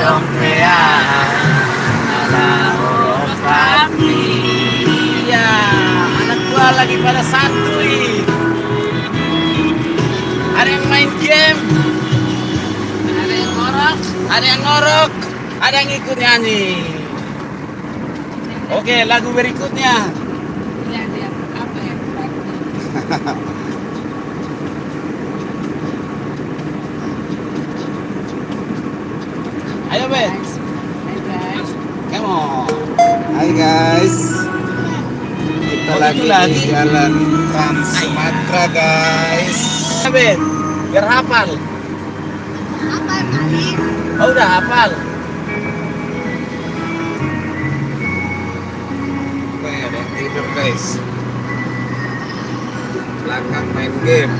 Dompean ada huruf kami. Iya, anak gua lagi pada santuy. Ada yang main game, ada yang ngorok, ada yang ikut nyanyi. Oke, lagu berikutnya. Lihat apa ya? Ayo, Ben. Hai guys. Come on. Hai guys, kita Oh, lagi itu lagi? di jalan Trans Sumatera guys. Ayo, Ben. Biar hafal. Apa kali? Oh, udah hafal. Oke, ada yang tidur guys. Belakang main game.